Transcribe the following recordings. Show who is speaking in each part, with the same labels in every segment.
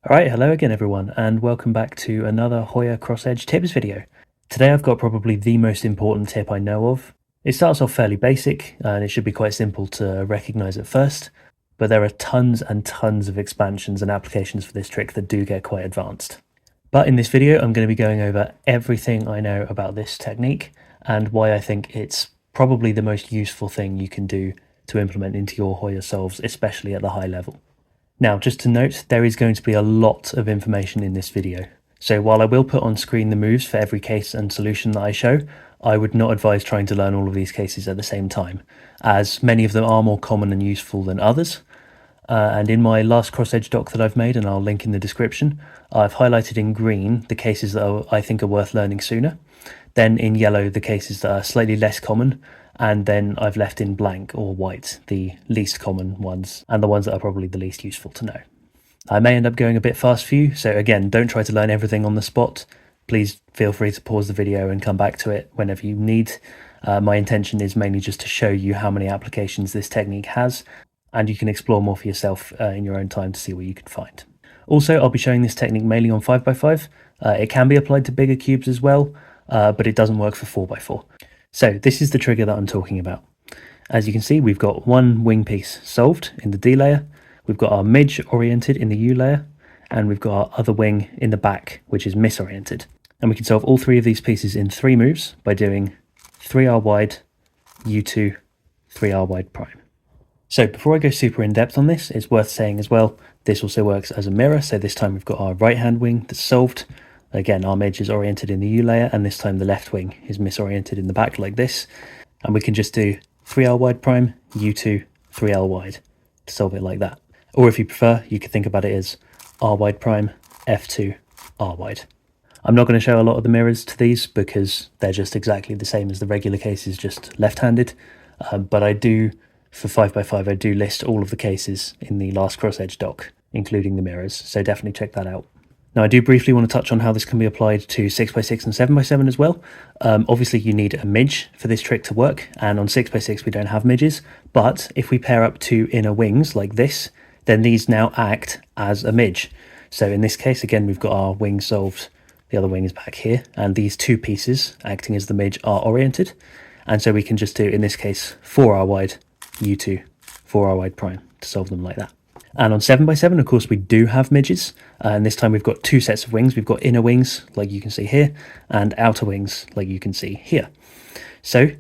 Speaker 1: Alright, hello again everyone, and welcome back to another Hoya cross-edge tips video. Today I've got probably the most important tip I know of. It starts off fairly basic, and it should be quite simple to recognise at first, but there are tons and tons of expansions and applications for this trick that do get quite advanced. But in this video I'm going to be going over everything I know about this technique, and why I think it's probably the most useful thing you can do to implement into your Hoya solves, especially at the high level. Now, just to note, there is going to be a lot of information in this video. So while I will put on screen the moves for every case and solution that I show, I would not advise trying to learn all of these cases at the same time, as many of them are more common and useful than others. And in my last cross-edge doc that I've made, and I'll link in the description, I've highlighted in green the cases that I think are worth learning sooner, then in yellow the cases that are slightly less common, and then I've left in blank or white the least common ones and the ones that are probably the least useful to know. I may end up going a bit fast for you, so again, don't try to learn everything on the spot. Please feel free to pause the video and come back to it whenever you need. My intention is mainly just to show you how many applications this technique has, and you can explore more for yourself in your own time to see what you can find. Also, I'll be showing this technique mainly on 5x5. It can be applied to bigger cubes as well, but it doesn't work for 4x4. So this is the trigger that I'm talking about. As you can see, we've got one wing piece solved in the D layer, we've got our Midge oriented in the U layer, and we've got our other wing in the back, which is misoriented. And we can solve all three of these pieces in 3 moves by doing 3R wide, U2, 3R wide prime. So before I go super in depth on this, it's worth saying as well, this also works as a mirror. So this time we've got our right hand wing that's solved. Again, our Midge is oriented in the U layer, and this time the left wing is misoriented in the back like this. And we can just do 3L wide prime, U2, 3L wide to solve it like that. Or if you prefer, you could think about it as R wide prime, F2, R wide. I'm not going to show a lot of the mirrors to these because they're just exactly the same as the regular cases, just left-handed. But I do, for 5x5, I do list all of the cases in the last cross-edge doc, including the mirrors, so definitely check that out. Now, I do briefly want to touch on how this can be applied to 6x6 and 7x7 as well. Obviously, you need a midge for this trick to work, and on 6x6 we don't have midges, but if we pair up 2 inner wings like this, then these now act as a midge. So in this case, again, we've got our wing solved, the other wing is back here, and these 2 pieces acting as the midge are oriented, and so we can just do, in this case, 4R wide, U2, 4R wide prime to solve them like that. And on 7x7, of course, we do have midges, and this time we've got 2 sets of wings. We've got inner wings, like you can see here, and outer wings, like you can see here. So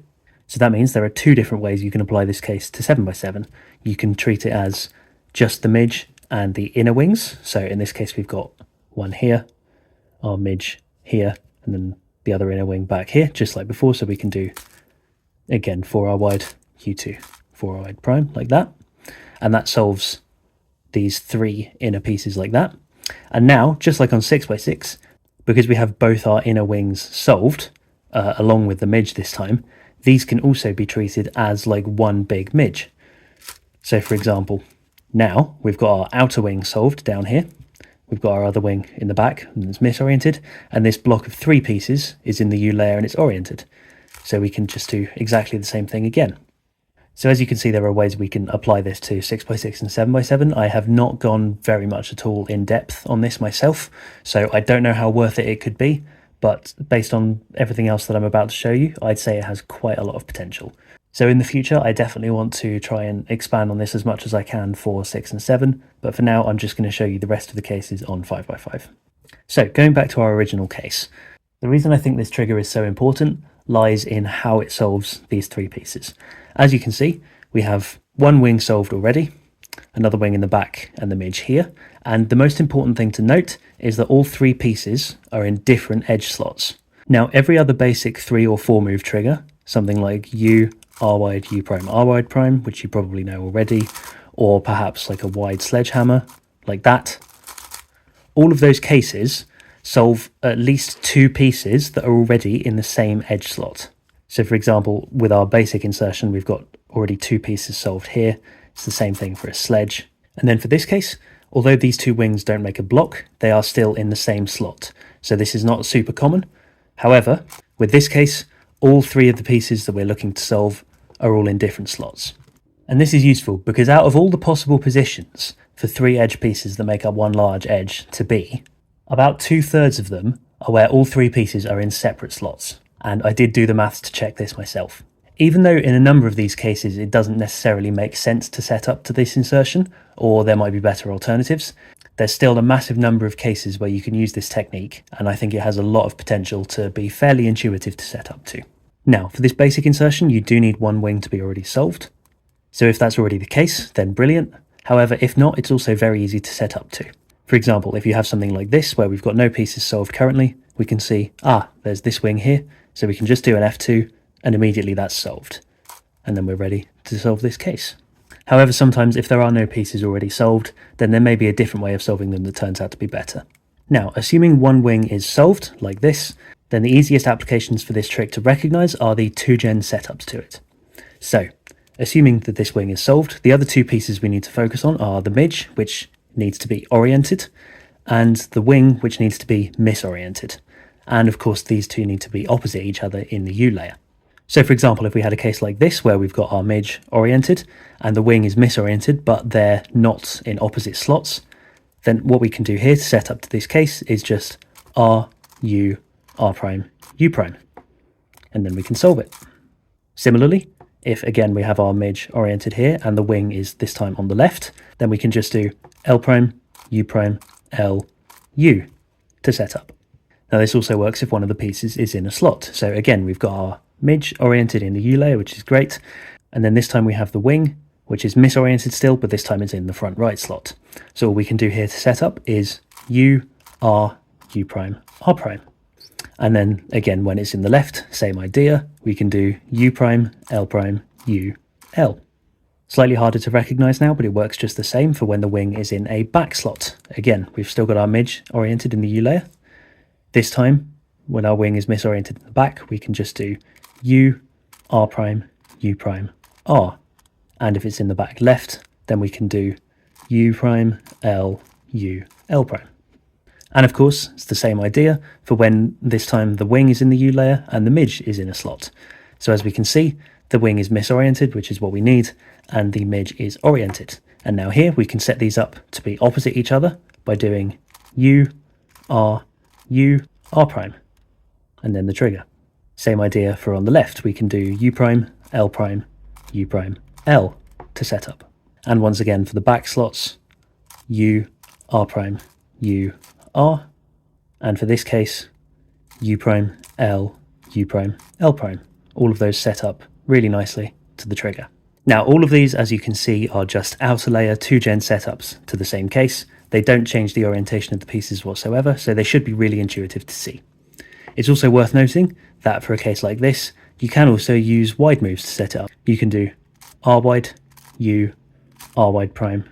Speaker 1: that means there are 2 different ways you can apply this case to 7x7. You can treat it as just the midge and the inner wings. So in this case, we've got one here, our midge here, and then the other inner wing back here, just like before. So we can do, again, 4R wide, U2, 4R wide prime, like that. And that solves these 3 inner pieces like that. And now, just like on 6x6, because we have both our inner wings solved, along with the midge this time, these can also be treated as like one big midge. So for example, now we've got our outer wing solved down here, we've got our other wing in the back and it's misoriented, and this block of 3 pieces is in the U layer and it's oriented. So we can just do exactly the same thing again. So as you can see, there are ways we can apply this to 6x6 and 7x7. I have not gone very much at all in depth on this myself, so I don't know how worth it could be, but based on everything else that I'm about to show you, I'd say it has quite a lot of potential. So in the future, I definitely want to try and expand on this as much as I can for 6 and 7, but for now, I'm just going to show you the rest of the cases on 5x5. So going back to our original case, the reason I think this trigger is so important lies in how it solves these 3 pieces. As you can see, we have one wing solved already, another wing in the back, and the midge here. And the most important thing to note is that all 3 pieces are in different edge slots. Now, every other basic 3 or 4 move trigger, something like U, R wide, U prime, R wide prime, which you probably know already, or perhaps like a wide sledgehammer, like that, all of those cases solve at least 2 pieces that are already in the same edge slot. So for example, with our basic insertion, we've got already 2 pieces solved here. It's the same thing for a sledge. And then for this case, although these 2 wings don't make a block, they are still in the same slot. So this is not super common. However, with this case, all 3 of the pieces that we're looking to solve are all in different slots. And this is useful because out of all the possible positions, for 3 edge pieces that make up one large edge to be, about 2/3 of them are where all 3 pieces are in separate slots. And I did do the maths to check this myself. Even though in a number of these cases it doesn't necessarily make sense to set up to this insertion, or there might be better alternatives, there's still a massive number of cases where you can use this technique, and I think it has a lot of potential to be fairly intuitive to set up to. Now, for this basic insertion, you do need one wing to be already solved. So if that's already the case, then brilliant. However, if not, it's also very easy to set up to. For example, if you have something like this, where we've got no pieces solved currently, we can see, there's this wing here, so we can just do an F2, and immediately that's solved. And then we're ready to solve this case. However, sometimes if there are no pieces already solved, then there may be a different way of solving them that turns out to be better. Now, assuming one wing is solved, like this, then the easiest applications for this trick to recognize are the 2gen setups to it. So, assuming that this wing is solved, the other 2 pieces we need to focus on are the midge, which needs to be oriented, and the wing, which needs to be misoriented. And of course, these 2 need to be opposite each other in the U layer. So for example, if we had a case like this where we've got our midge oriented and the wing is misoriented, but they're not in opposite slots, then what we can do here to set up to this case is just R, U, R prime, U prime, and then we can solve it. Similarly, if again we have our midge oriented here and the wing is this time on the left, then we can just do L prime, U prime, L, U to set up. Now this also works if one of the pieces is in a slot. So again, we've got our midge oriented in the U layer, which is great. And then this time we have the wing, which is misoriented still, but this time it's in the front right slot. So all we can do here to set up is U, R, U prime, R prime. And then again, when it's in the left, same idea, we can do U prime, L prime, U, L. Slightly harder to recognize now, but it works just the same for when the wing is in a back slot. Again, we've still got our midge oriented in the U layer. This time, when our wing is misoriented in the back, we can just do U, R prime, U prime, R. And if it's in the back left, then we can do U prime, L, U, L prime. And of course, it's the same idea for when this time the wing is in the U layer and the midge is in a slot. So as we can see, the wing is misoriented, which is what we need, and the midge is oriented. And now here we can set these up to be opposite each other by doing U, R, U, R prime, and then the trigger. Same idea for on the left, we can do U prime, L prime, U prime, L to set up. And once again for the back slots, U, R prime, U, R, and for this case, U prime, L, U prime, L prime. All of those set up really nicely to the trigger. Now all of these, as you can see, are just outer layer 2gen setups to the same case. They don't change the orientation of the pieces whatsoever, so they should be really intuitive to see. It's also worth noting that for a case like this, you can also use wide moves to set it up. You can do R wide, U, R wide prime,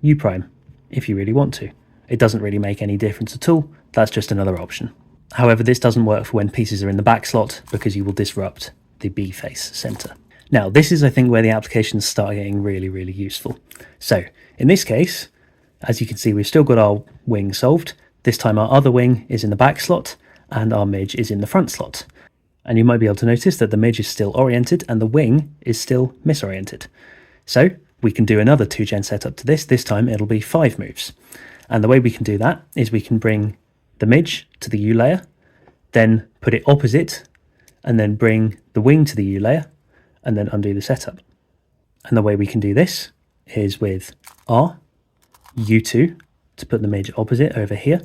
Speaker 1: U prime, if you really want to. It doesn't really make any difference at all, that's just another option. However, this doesn't work for when pieces are in the back slot because you will disrupt the B face center. Now, this is, I think, where the applications start getting really, really useful. So, in this case, as you can see, we've still got our wing solved. This time our other wing is in the back slot and our midge is in the front slot. And you might be able to notice that the midge is still oriented and the wing is still misoriented. So we can do another 2gen setup to this. This time it'll be 5 moves. And the way we can do that is we can bring the midge to the U layer, then put it opposite, and then bring the wing to the U layer, and then undo the setup. And the way we can do this is with R, U2 to put the midge opposite over here,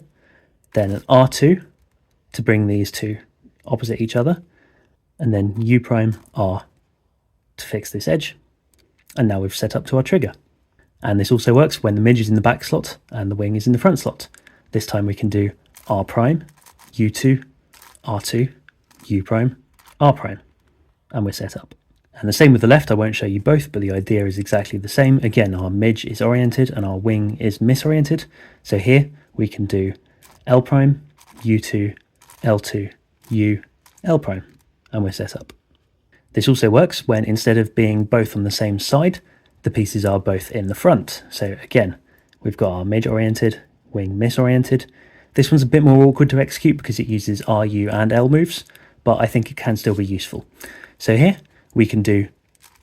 Speaker 1: then an R2 to bring these 2 opposite each other, and then U prime R to fix this edge. And now we've set up to our trigger. And this also works when the midge is in the back slot and the wing is in the front slot. This time we can do R prime, U2, R2, U prime, R prime, and we're set up. And the same with the left. I won't show you both, but the idea is exactly the same. Again, our midge is oriented and our wing is misoriented. So here we can do L prime, U2, L2, U, L prime, and we're set up. This also works when instead of being both on the same side, the pieces are both in the front. So again, we've got our midge oriented, wing misoriented. This one's a bit more awkward to execute because it uses R, U and L moves, but I think it can still be useful. So here we can do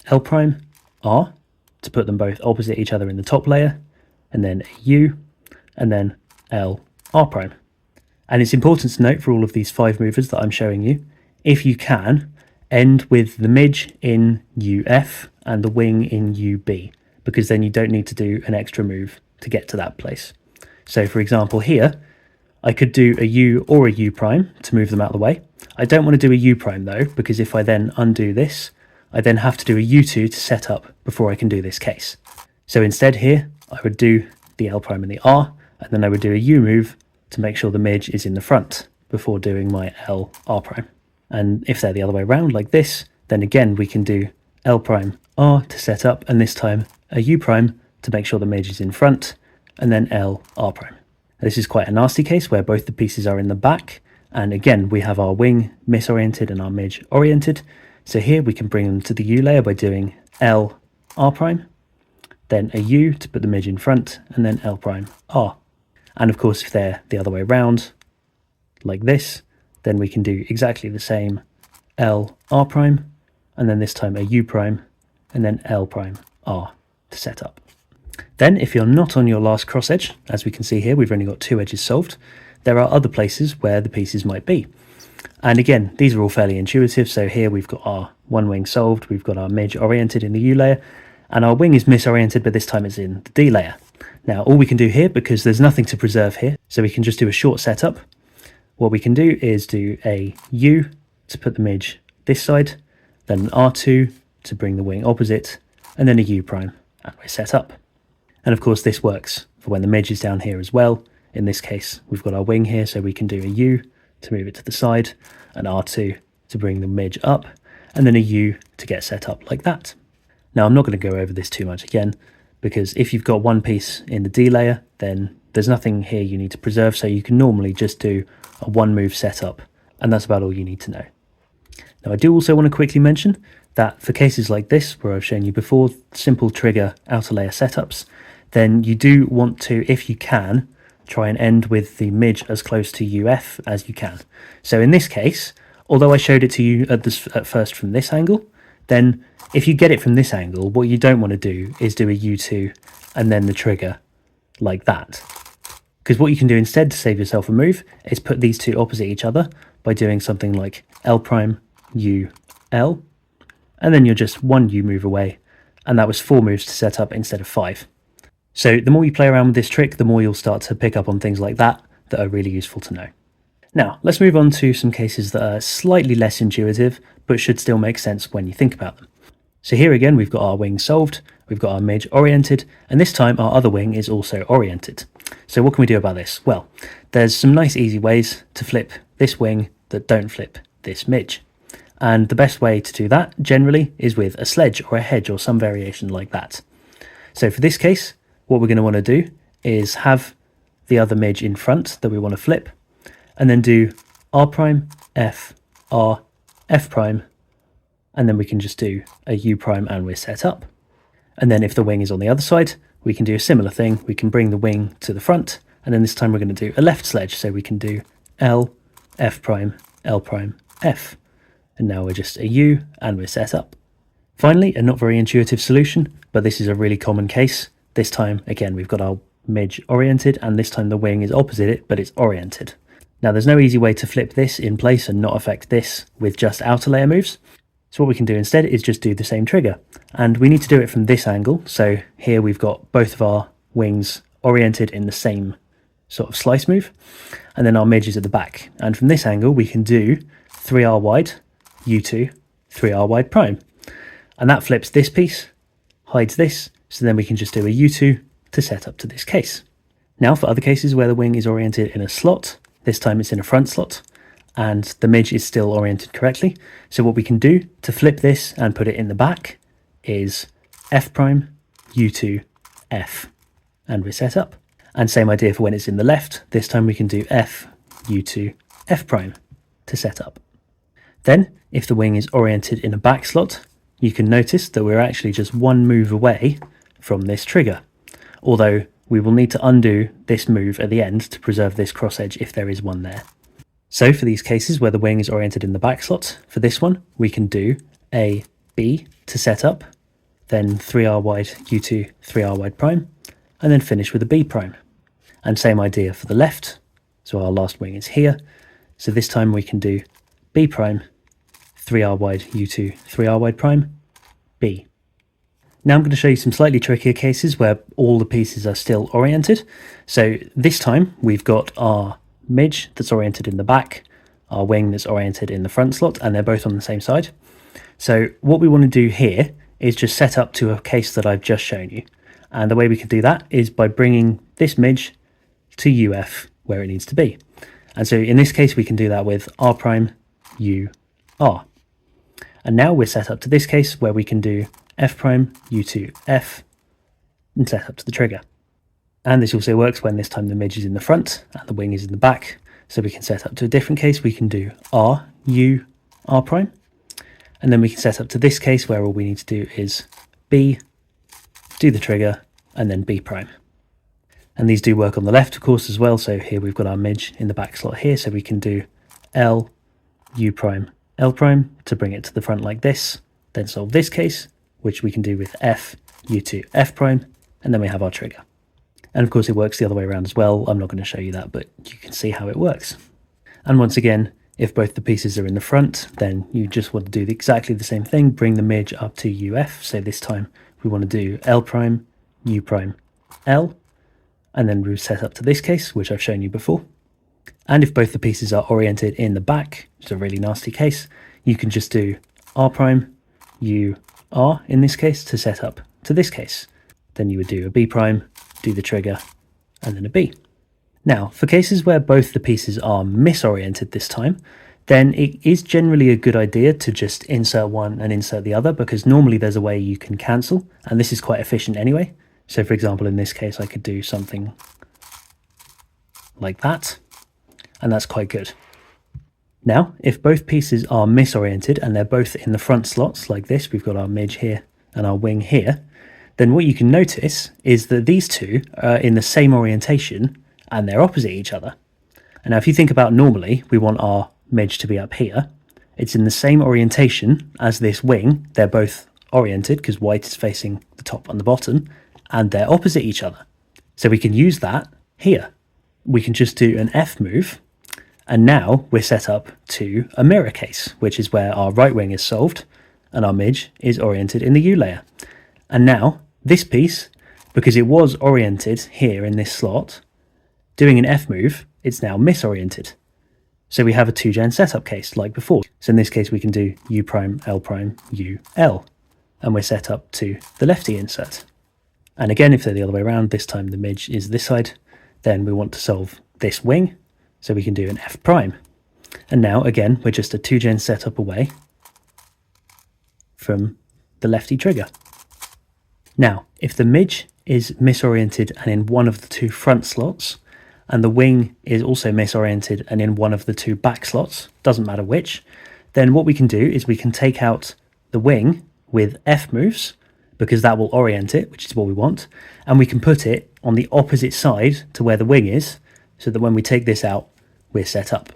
Speaker 1: L prime, R to put them both opposite each other in the top layer, and then a U, and then L, R prime. And it's important to note for all of these 5 movers that I'm showing you, if you can, end with the midge in UF and the wing in UB, because then you don't need to do an extra move to get to that place. So for example here, I could do a U or a U prime to move them out of the way. I don't want to do a U prime though, because if I then undo this, I then have to do a U2 to set up before I can do this case. So instead here, I would do the L prime and the R, and then I would do a U move to make sure the midge is in the front before doing my L, R prime. And if they're the other way around like this, then again we can do L prime, R to set up, and this time a U prime to make sure the midge is in front, and then L, R prime. This is quite a nasty case where both the pieces are in the back, and again we have our wing misoriented and our midge oriented. So here we can bring them to the U layer by doing L, R prime, then a U to put the midge in front, and then L prime, R. And of course if they're the other way around, like this, then we can do exactly the same L, R prime, and then this time a U prime, and then L prime, R to set up. Then if you're not on your last cross edge, as we can see here, we've only got 2 edges solved, there are other places where the pieces might be. And again, these are all fairly intuitive. So here we've got our one wing solved, we've got our midge oriented in the U layer, and our wing is misoriented, but this time it's in the D layer. Now all we can do here, because there's nothing to preserve here, so we can just do a short setup. What we can do is do a U to put the midge this side, then an R2 to bring the wing opposite, and then a U prime, and we're set up. And of course this works for when the midge is down here as well. In this case, we've got our wing here, so we can do a U to move it to the side, an R2 to bring the midge up, and then a U to get set up like that. Now I'm not going to go over this too much again, because if you've got one piece in the D layer, then there's nothing here you need to preserve, so you can normally just do a 1 move setup, and that's about all you need to know. Now I do also want to quickly mention that for cases like this, where I've shown you before, simple trigger outer layer setups, then you do want to, if you can, try and end with the midge as close to UF as you can. So in this case, although I showed it to you at first from this angle, then if you get it from this angle, what you don't want to do is do a U2 and then the trigger like that. Because what you can do instead to save yourself a move is put these two opposite each other by doing something like L prime, U, L, and then you're just 1 U move away, and that was 4 moves to set up instead of 5. So the more you play around with this trick, the more you'll start to pick up on things like that that are really useful to know. Now, let's move on to some cases that are slightly less intuitive, but should still make sense when you think about them. So here again, we've got our wing solved, we've got our midge oriented, and this time our other wing is also oriented. So what can we do about this? Well, there's some nice easy ways to flip this wing that don't flip this midge. And the best way to do that generally is with a sledge or a hedge or some variation like that. So for this case, what we're going to want to do is have the other midge in front that we want to flip, and then do R prime, F, R, F prime, and then we can just do a U prime and we're set up. And then if the wing is on the other side, we can do a similar thing. We can bring the wing to the front, and then this time we're going to do a left sledge. So we can do L, F prime, L prime, F. And now we're just a U and we're set up. Finally, a not very intuitive solution, but this is a really common case. This time, again, we've got our midge oriented, and this time the wing is opposite it, but it's oriented. Now there's no easy way to flip this in place and not affect this with just outer layer moves. So what we can do instead is just do the same trigger, and we need to do it from this angle. So here we've got both of our wings oriented in the same sort of slice move, and then our midge is at the back. And from this angle we can do 3R wide, U2, 3R wide prime, and that flips this piece, hides this, so then we can just do a U2 to set up to this case. Now for other cases where the wing is oriented in a slot, this time it's in a front slot, and the midge is still oriented correctly. So what we can do to flip this and put it in the back is F prime, U2, F, and we're set up. And same idea for when it's in the left. This time we can do F, U2, F prime to set up. Then, if the wing is oriented in a back slot, you can notice that we're actually just 1 move away from this trigger, although we will need to undo this move at the end to preserve this cross edge if there is one there. So for these cases where the wing is oriented in the back slot, for this one we can do a B to set up, then 3R wide U2, 3R wide prime, and then finish with a B prime. And same idea for the left. So our last wing is here. So this time we can do B prime, 3R wide, U2, 3R wide prime, B. Now I'm going to show you some slightly trickier cases where all the pieces are still oriented. So this time we've got our midge that's oriented in the back, our wing that's oriented in the front slot, and they're both on the same side. So what we want to do here is just set up to a case that I've just shown you. And the way we can do that is by bringing this midge to UF where it needs to be. And so in this case we can do that with R prime, U, R. And now we're set up to this case where we can do F prime, U2, F, and set up to the trigger. And this also works when this time the midge is in the front and the wing is in the back. So we can set up to a different case. We can do R, U, R prime. And then we can set up to this case where all we need to do is B, do the trigger, and then B prime. And these do work on the left, of course, as well. So here we've got our midge in the back slot here. So we can do L, U prime, L prime to bring it to the front like this. Then solve this case, which we can do with F, U2, F prime, and then we have our trigger. And of course it works the other way around as well. I'm not going to show you that, but you can see how it works. And once again, if both the pieces are in the front, then you just want to do exactly the same thing, bring the midge up to UF. So this time we want to do L prime, U prime, L, and then we'll set up to this case, which I've shown you before. And if both the pieces are oriented in the back, which is a really nasty case, you can just do R prime, U, R in this case to set up to this case. Then you would do a B prime, do the trigger, and then a B. Now, for cases where both the pieces are misoriented this time, then it is generally a good idea to just insert one and insert the other, because normally there's a way you can cancel, and this is quite efficient anyway. So for example, in this case, I could do something like that, and that's quite good. Now, if both pieces are misoriented and they're both in the front slots like this, we've got our midge here and our wing here, then what you can notice is that these two are in the same orientation and they're opposite each other. And now if you think about normally, we want our midge to be up here. It's in the same orientation as this wing. They're both oriented because white is facing the top and the bottom, and they're opposite each other. So we can use that here. We can just do an F move, and now we're set up to a mirror case, which is where our right wing is solved and our midge is oriented in the U layer. And now this piece, because it was oriented here in this slot, doing an F move, it's now misoriented. So we have a 2-gen setup case like before. So in this case, we can do U prime, L prime, U, L, and we're set up to the lefty insert. And again, if they're the other way around, this time the midge is this side, then we want to solve this wing. So we can do an F prime. And now again, we're just a 2-gen setup away from the lefty trigger. Now, if the midge is misoriented and in one of the two front slots, and the wing is also misoriented and in one of the two back slots, doesn't matter which, then what we can do is we can take out the wing with F moves, because that will orient it, which is what we want, and we can put it on the opposite side to where the wing is, so that when we take this out, we're set up.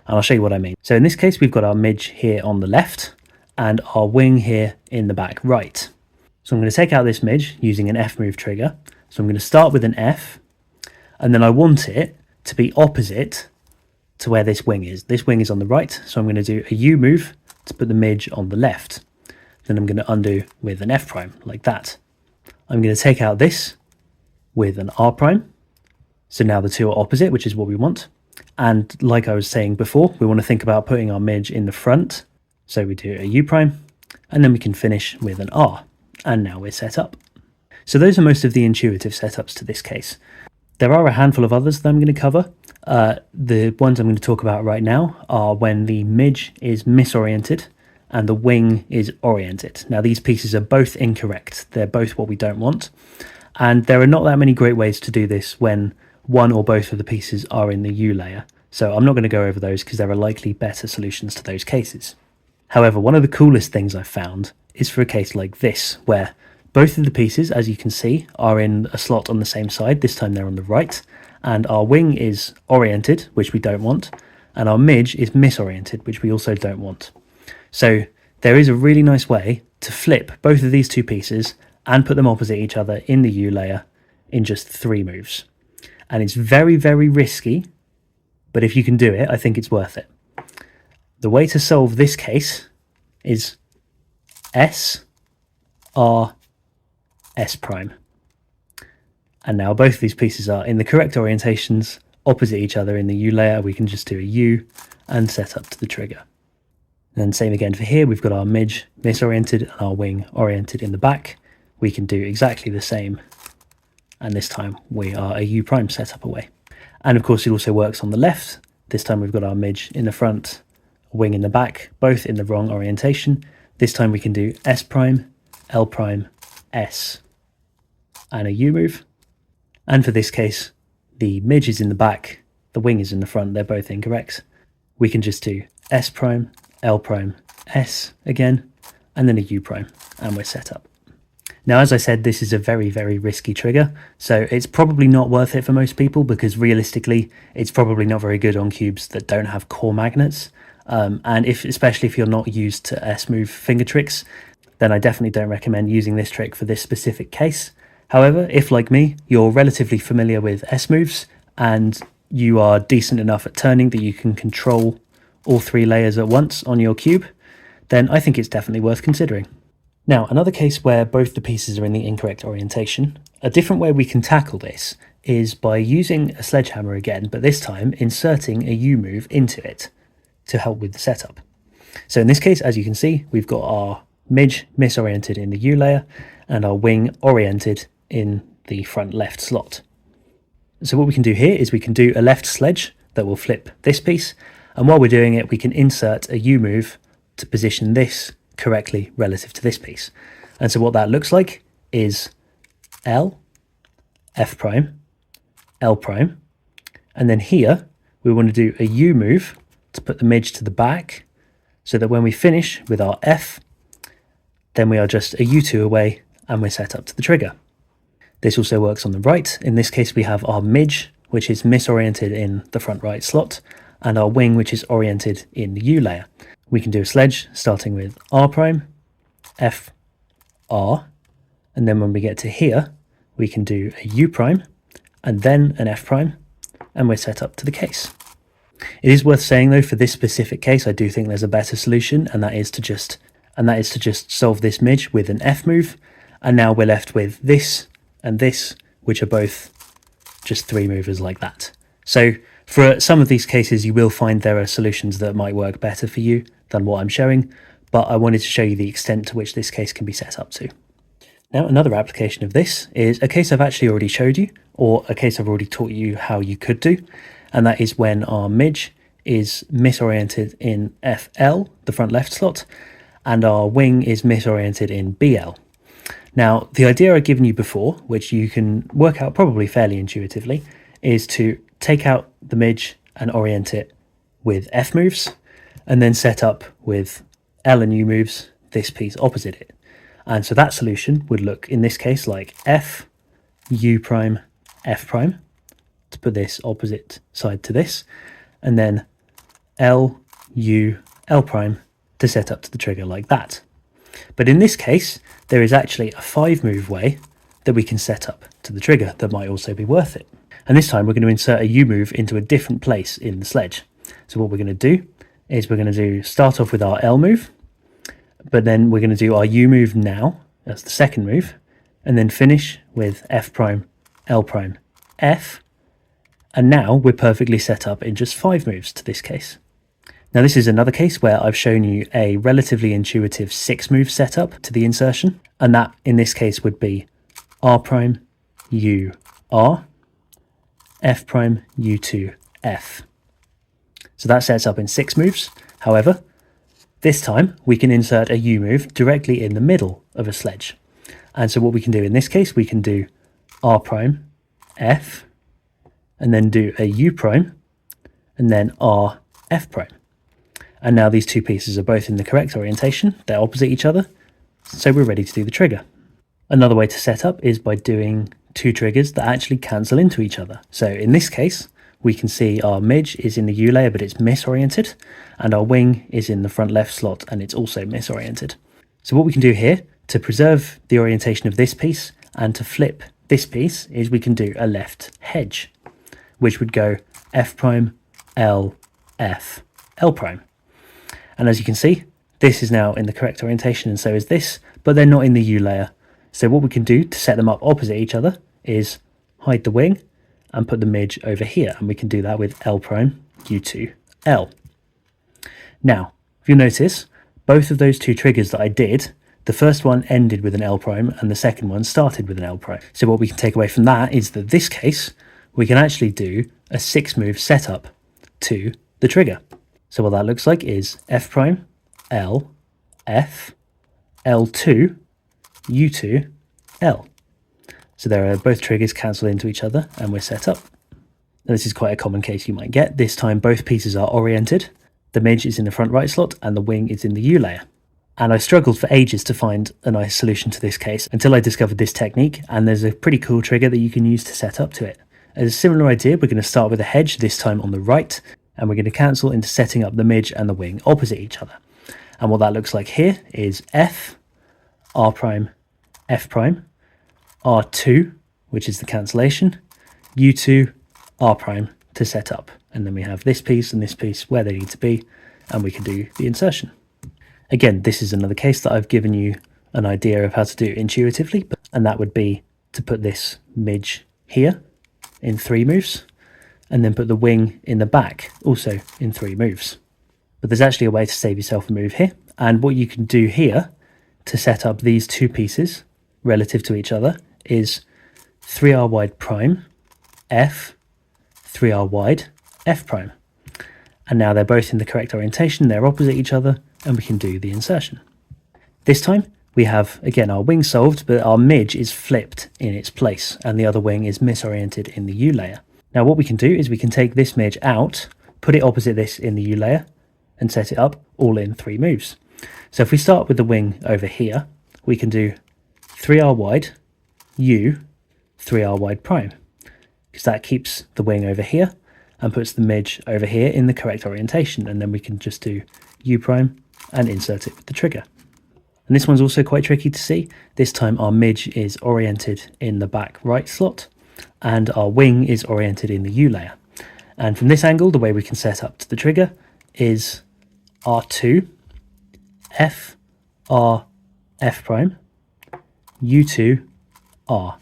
Speaker 1: And I'll show you what I mean. So in this case, we've got our midge here on the left, and our wing here in the back right. So I'm going to take out this midge using an F move trigger. So I'm going to start with an F, and then I want it to be opposite to where this wing is. This wing is on the right, so I'm going to do a U move to put the midge on the left. Then I'm going to undo with an F prime, like that. I'm going to take out this with an R prime. So now the two are opposite, which is what we want. And like I was saying before, we want to think about putting our midge in the front. So we do a U prime, and then we can finish with an R. And now we're set up. So those are most of the intuitive setups to this case. There are a handful of others that I'm going to cover. The ones I'm going to talk about right now are when the midge is misoriented and the wing is oriented. Now these pieces are both incorrect. They're both what we don't want. And there are not that many great ways to do this when one or both of the pieces are in the U layer. So I'm not going to go over those because there are likely better solutions to those cases. However, one of the coolest things I've found is for a case like this, where both of the pieces, as you can see, are in a slot on the same side. This time they're on the right, and our wing is oriented, which we don't want, and our midge is misoriented, which we also don't want. So there is a really nice way to flip both of these two pieces and put them opposite each other in the U layer in just 3 moves. And it's very, very risky, but if you can do it, I think it's worth it. The way to solve this case is S, R, S prime. And now both of these pieces are in the correct orientations, opposite each other in the U layer. We can just do a U and set up to the trigger. And same again for here, we've got our midge misoriented and our wing oriented in the back. We can do exactly the same, and this time we are a U prime setup away. And of course it also works on the left. This time we've got our midge in the front, wing in the back, both in the wrong orientation. This time we can do S prime, L prime, S, and a U move. And for this case, the midge is in the back, the wing is in the front, they're both incorrect. We can just do S prime, L prime, S again, and then a U prime, and we're set up. Now, as I said, this is a very, very risky trigger, so it's probably not worth it for most people because realistically, it's probably not very good on cubes that don't have core magnets. And especially if you're not used to S-move finger tricks, then I definitely don't recommend using this trick for this specific case. However, if like me, you're relatively familiar with S-moves and you are decent enough at turning that you can control all 3 layers at once on your cube, then I think it's definitely worth considering. Now, another case where both the pieces are in the incorrect orientation, a different way we can tackle this is by using a sledgehammer again, but this time inserting a U move into it to help with the setup. So in this case, as you can see, we've got our midge misoriented in the U layer and our wing oriented in the front left slot. So what we can do here is we can do a left sledge that will flip this piece, and while we're doing it, we can insert a U move to position this correctly relative to this piece. And so what that looks like is L, F prime, L prime, and then here we want to do a U move to put the midge to the back so that when we finish with our F, then we are just a U2 away and we're set up to the trigger. This also works on the right. In this case, we have our midge, which is misoriented in the front right slot, and our wing, which is oriented in the U layer. We can do a sledge starting with R prime, F, R, and then when we get to here, we can do a U prime and then an F prime, and we're set up to the case. It is worth saying though, for this specific case, I do think there's a better solution, and that is to just solve this midge with an F move, and now we're left with this and this, which are both just 3 movers like that. So for some of these cases, you will find there are solutions that might work better for you than what I'm showing, but I wanted to show you the extent to which this case can be set up to. Now, another application of this is a case I've actually already showed you, or a case I've already taught you how you could do, and that is when our midge is misoriented in FL, the front left slot, and our wing is misoriented in BL. Now, the idea I've given you before, which you can work out probably fairly intuitively, is to take out the midge and orient it with F moves, and then set up with L and U moves this piece opposite it. And so that solution would look in this case like F, U prime, F prime, to put this opposite side to this, and then L, U, L prime to set up to the trigger like that. But in this case, there is actually a 5-move way that we can set up to the trigger that might also be worth it. And this time we're going to insert a U move into a different place in the sledge. So what we're going to do is we're going to start off with our L move, but then we're going to do our U move now, that's the second move, and then finish with F prime, L prime, F, and now we're perfectly set up in just 5 moves to this case. Now this is another case where I've shown you a relatively intuitive 6-move setup to the insertion, and that in this case would be R prime, U, R, F prime, U2, F. So that sets up in 6 moves. However, this time we can insert a U move directly in the middle of a sledge. And so what we can do in this case, we can do R prime, F, and then do a U prime, and then R, F prime. And now these 2 pieces are both in the correct orientation, they're opposite each other, so we're ready to do the trigger. Another way to set up is by doing 2 triggers that actually cancel into each other. So in this case, we can see our midge is in the U layer, but it's misoriented, and our wing is in the front left slot, and it's also misoriented. So what we can do here, to preserve the orientation of this piece, and to flip this piece is we can do a left hedge, which would go F prime, L, F, L prime. And as you can see, this is now in the correct orientation and so is this, but they're not in the U layer. So what we can do to set them up opposite each other is hide the wing and put the midge over here. And we can do that with L prime, U2, L. Now, if you notice, both of those two triggers that I did, the first one ended with an L prime and the second one started with an L prime. So what we can take away from that is that this case, we can actually do a 6-move setup to the trigger. So what that looks like is F prime, L, F, L2, U2, L. So there are both triggers cancel into each other and we're set up. Now this is quite a common case you might get. This time both pieces are oriented. The midge is in the front right slot and the wing is in the U layer. And I struggled for ages to find a nice solution to this case until I discovered this technique, and there's a pretty cool trigger that you can use to set up to it. As a similar idea, we're going to start with a hedge, this time on the right, and we're going to cancel into setting up the midge and the wing opposite each other. And what that looks like here is F, R prime, F prime, R2, which is the cancellation, U2, R prime to set up. And then we have this piece and this piece where they need to be, and we can do the insertion. Again, this is another case that I've given you an idea of how to do intuitively, and that would be to put this midge here in 3 moves, and then put the wing in the back also in 3 moves. But there's actually a way to save yourself a move here, and what you can do here to set up these two pieces relative to each other is 3R wide prime, F, 3R wide, F prime. And now they're both in the correct orientation, they're opposite each other, and we can do the insertion. This time we have, again, our wing solved, but our midge is flipped in its place, and the other wing is misoriented in the U layer. Now what we can do is we can take this midge out, put it opposite this in the U layer, and set it up all in 3 moves. So if we start with the wing over here, we can do 3R wide, U, 3R wide prime, because that keeps the wing over here and puts the midge over here in the correct orientation, and then we can just do U prime and insert it with the trigger. And this one's also quite tricky to see. This time our midge is oriented in the back right slot and our wing is oriented in the U layer. And from this angle, the way we can set up to the trigger is R2, F, R, F prime, U2, R.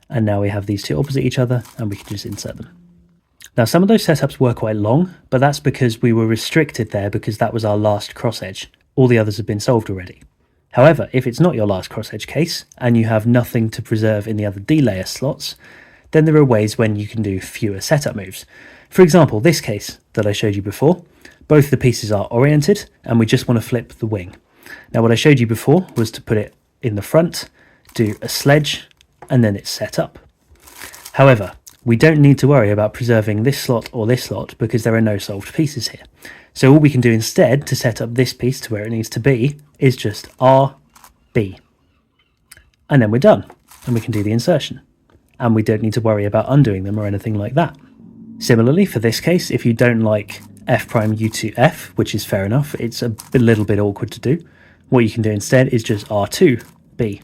Speaker 1: And now we have these two opposite each other and we can just insert them. Now some of those setups were quite long, but that's because we were restricted there because that was our last cross edge. All the others have been solved already. However, if it's not your last cross edge case and you have nothing to preserve in the other D layer slots, then there are ways when you can do fewer setup moves. For example, this case that I showed you before, both the pieces are oriented and we just want to flip the wing. Now what I showed you before was to put it in the front, do a sledge, and then it's set up. However, we don't need to worry about preserving this slot or this slot because there are no solved pieces here. So all we can do instead to set up this piece to where it needs to be is just R, B. And then we're done, and we can do the insertion. And we don't need to worry about undoing them or anything like that. Similarly, for this case, if you don't like F prime U2 F, which is fair enough, it's a little bit awkward to do, what you can do instead is just R2, B,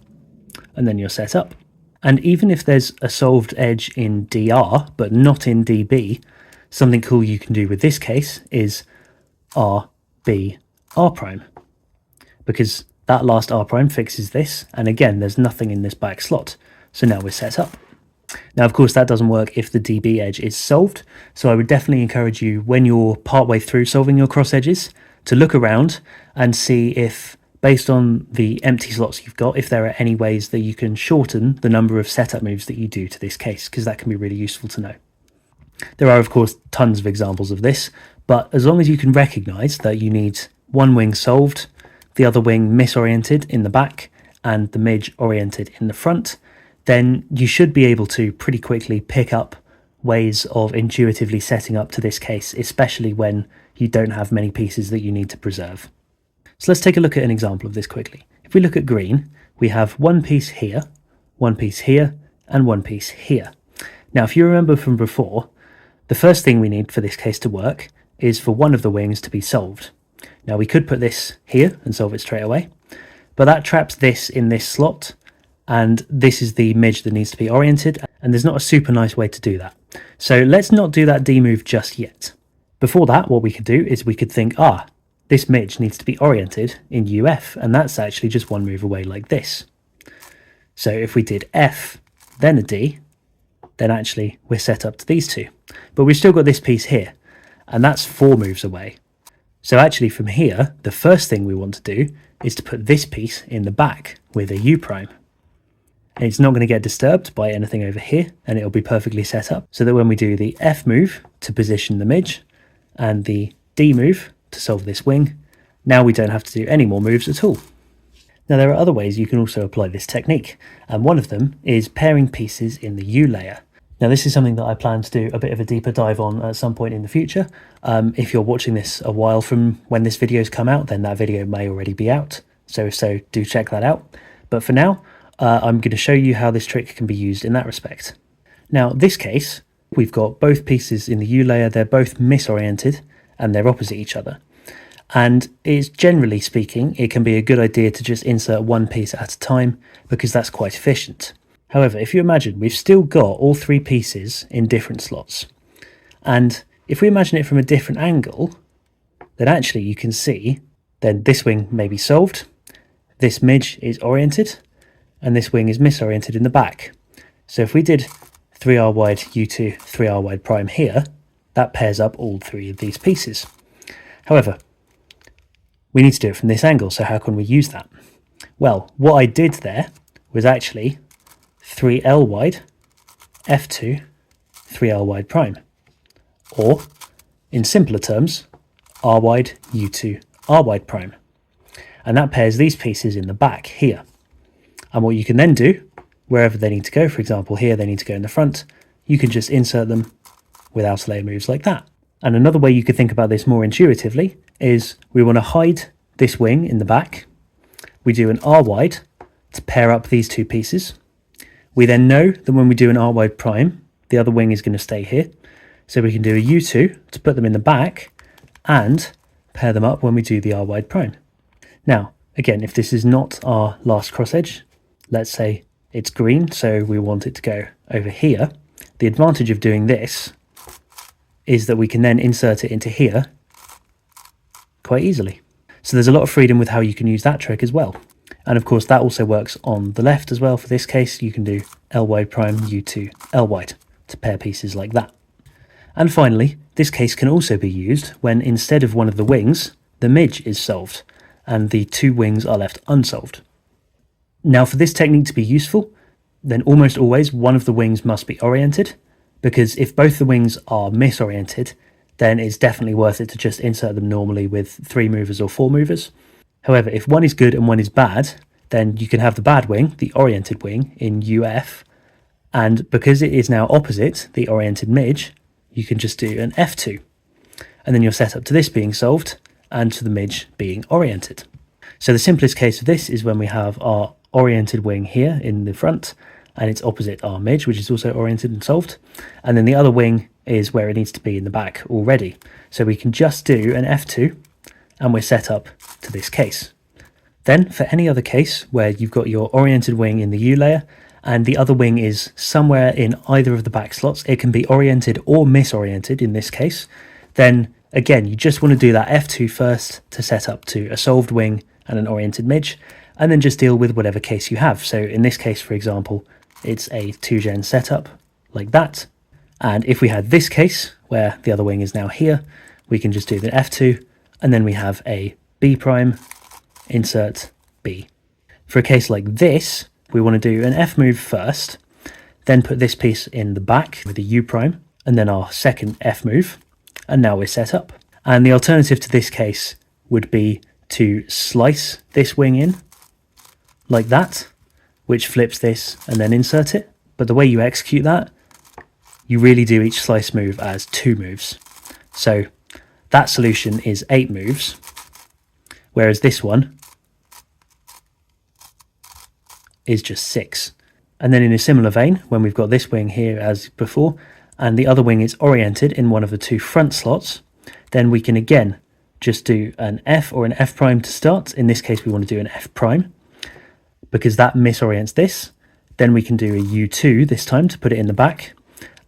Speaker 1: and then you're set up. And even if there's a solved edge in DR, but not in DB, something cool you can do with this case is R, B, R prime, because that last R prime fixes this, and again, there's nothing in this back slot, so now we're set up. Now, of course, that doesn't work if the DB edge is solved, so I would definitely encourage you, when you're partway through solving your cross edges, to look around and see if, based on the empty slots you've got, if there are any ways that you can shorten the number of setup moves that you do to this case, because that can be really useful to know. There are, of course, tons of examples of this, but as long as you can recognise that you need one wing solved, the other wing misoriented in the back, and the midge oriented in the front, then you should be able to pretty quickly pick up ways of intuitively setting up to this case, especially when you don't have many pieces that you need to preserve. So let's take a look at an example of this quickly. If we look at green, we have one piece here, one piece here, and one piece here. Now, if you remember from before, the first thing we need for this case to work is for one of the wings to be solved. Now, we could put this here and solve it straight away, but that traps this in this slot, and this is the midge that needs to be oriented, and there's not a super nice way to do that. So let's not do that D move just yet. Before that, what we could do is we could think, this midge needs to be oriented in UF, and that's actually just one move away like this. So if we did F, then a D, then actually we're set up to these two. But we've still got this piece here, and that's 4 moves away. So actually from here, the first thing we want to do is to put this piece in the back with a U prime. And it's not going to get disturbed by anything over here, and it'll be perfectly set up so that when we do the F move to position the midge and the D move to solve this wing, now we don't have to do any more moves at all. Now there are other ways you can also apply this technique, and one of them is pairing pieces in the U layer. Now this is something that I plan to do a bit of a deeper dive on at some point in the future. If you're watching this a while from when this video's come out, then that video may already be out, so do check that out. But for now, I'm going to show you how this trick can be used in that respect. Now this case, we've got both pieces in the U layer, they're both misoriented and they're opposite each other. And it's generally speaking, it can be a good idea to just insert one piece at a time because that's quite efficient. However, if you imagine, we've still got all 3 pieces in different slots. And if we imagine it from a different angle, then actually you can see then this wing may be solved, this midge is oriented, and this wing is misoriented in the back. So if we did 3R wide U2, 3R wide prime here, that pairs up all 3 of these pieces. However, we need to do it from this angle, so how can we use that? Well, what I did there was actually 3L wide, F2, 3L wide prime. Or, in simpler terms, R wide, U2, R wide prime. And that pairs these pieces in the back here. And what you can then do, wherever they need to go, for example here they need to go in the front, you can just insert them with outer layer moves like that. And another way you could think about this more intuitively is we want to hide this wing in the back. We do an R wide to pair up these 2 pieces. We then know that when we do an R wide prime, the other wing is going to stay here. So we can do a U2 to put them in the back and pair them up when we do the R wide prime. Now, again, if this is not our last cross edge, let's say it's green, so we want it to go over here. The advantage of doing this is that we can then insert it into here quite easily. So there's a lot of freedom with how you can use that trick as well. And of course that also works on the left as well. For this case, you can do L wide prime, U2, L wide to pair pieces like that. And finally, this case can also be used when instead of one of the wings, the midge is solved and the 2 wings are left unsolved. Now for this technique to be useful, then almost always one of the wings must be oriented, because if both the wings are misoriented, then it's definitely worth it to just insert them normally with 3 movers or 4 movers. However, if one is good and one is bad, then you can have the bad wing, the oriented wing, in UF, and because it is now opposite the oriented midge, you can just do an F2, and then you're set up to this being solved and to the midge being oriented. So the simplest case of this is when we have our oriented wing here in the front, and it's opposite our midge, which is also oriented and solved, and then the other wing is where it needs to be in the back already. So we can just do an F2 and we're set up to this case. Then for any other case where you've got your oriented wing in the U layer and the other wing is somewhere in either of the back slots, it can be oriented or misoriented in this case, then again you just want to do that F2 first to set up to a solved wing and an oriented midge, and then just deal with whatever case you have. So in this case, for example, it's a 2gen setup like that. And if we had this case where the other wing is now here, we can just do the F2 and then we have a B prime, insert B. For a case like this, we want to do an F move first, then put this piece in the back with a U prime, and then our second F move, and now we're set up. And the alternative to this case would be to slice this wing in like that, which flips this and then insert it. But the way you execute that, you really do each slice move as 2 moves. So that solution is 8 moves, whereas this one is just 6. And then in a similar vein, when we've got this wing here as before, and the other wing is oriented in one of the 2 front slots, then we can again just do an F or an F prime to start. In this case, we want to do an F prime, because that misorients this, Then we can do a U2 this time to put it in the back,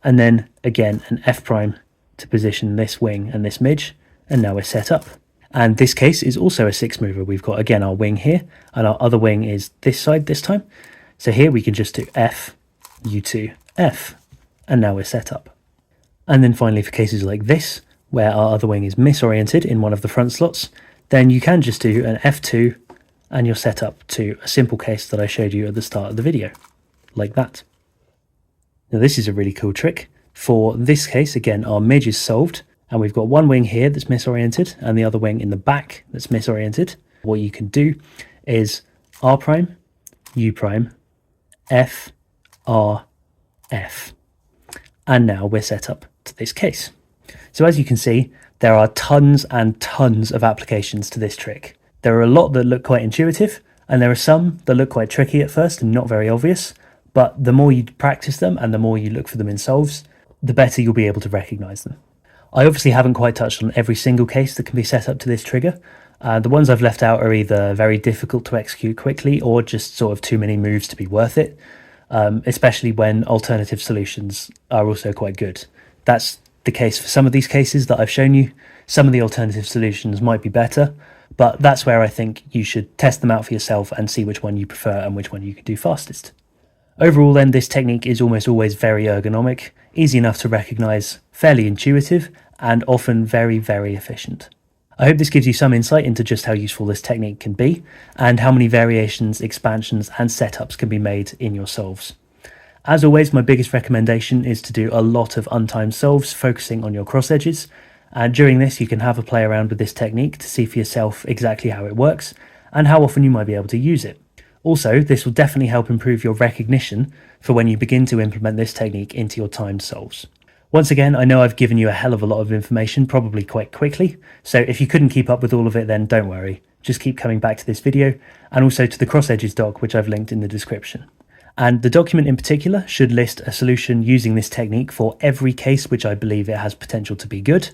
Speaker 1: and then again an F prime to position this wing and this midge, and now we're set up. And this case is also a 6 mover. We've got again our wing here, and our other wing is this side this time. So here we can just do F, U2, F, and now we're set up. And then finally for cases like this, where our other wing is misoriented in one of the front slots, then you can just do an F2 and you're set up to a simple case that I showed you at the start of the video, like that. Now this is a really cool trick. For this case, again, our midge is solved, and we've got one wing here that's misoriented and the other wing in the back that's misoriented. What you can do is R prime, U prime, F, R, F. And now we're set up to this case. So as you can see, there are tons and tons of applications to this trick. There are a lot that look quite intuitive, and there are some that look quite tricky at first and not very obvious, but the more you practice them and the more you look for them in solves, the better you'll be able to recognize them. I obviously haven't quite touched on every single case that can be set up to this trigger. The ones I've left out are either very difficult to execute quickly or just sort of too many moves to be worth it, especially when alternative solutions are also quite good. That's the case for some of these cases that I've shown you. Some of the alternative solutions might be better, but that's where I think you should test them out for yourself and see which one you prefer and which one you can do fastest. Overall then, this technique is almost always very ergonomic, easy enough to recognise, fairly intuitive, and often very, very efficient. I hope this gives you some insight into just how useful this technique can be, and how many variations, expansions, and setups can be made in your solves. As always, my biggest recommendation is to do a lot of untimed solves, focusing on your cross edges, and during this you can have a play around with this technique to see for yourself exactly how it works, and how often you might be able to use it. Also, this will definitely help improve your recognition for when you begin to implement this technique into your timed solves. Once again, I know I've given you a hell of a lot of information, probably quite quickly, so if you couldn't keep up with all of it, then don't worry. Just keep coming back to this video, and also to the cross edges doc, which I've linked in the description. And the document in particular should list a solution using this technique for every case which I believe it has potential to be good,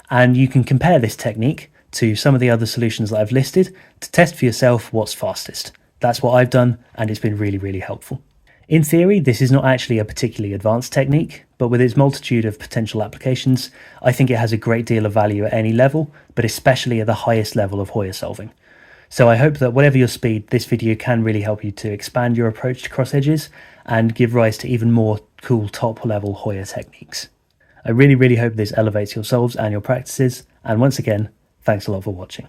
Speaker 1: and you can compare this technique to some of the other solutions that I've listed to test for yourself what's fastest. That's what I've done, and it's been really, really helpful. In theory, this is not actually a particularly advanced technique, but with its multitude of potential applications, I think it has a great deal of value at any level, but especially at the highest level of Hoya solving. So I hope that whatever your speed, this video can really help you to expand your approach to cross edges and give rise to even more cool top-level Hoya techniques. I really, really hope this elevates your solves and your practices, and once again, thanks a lot for watching.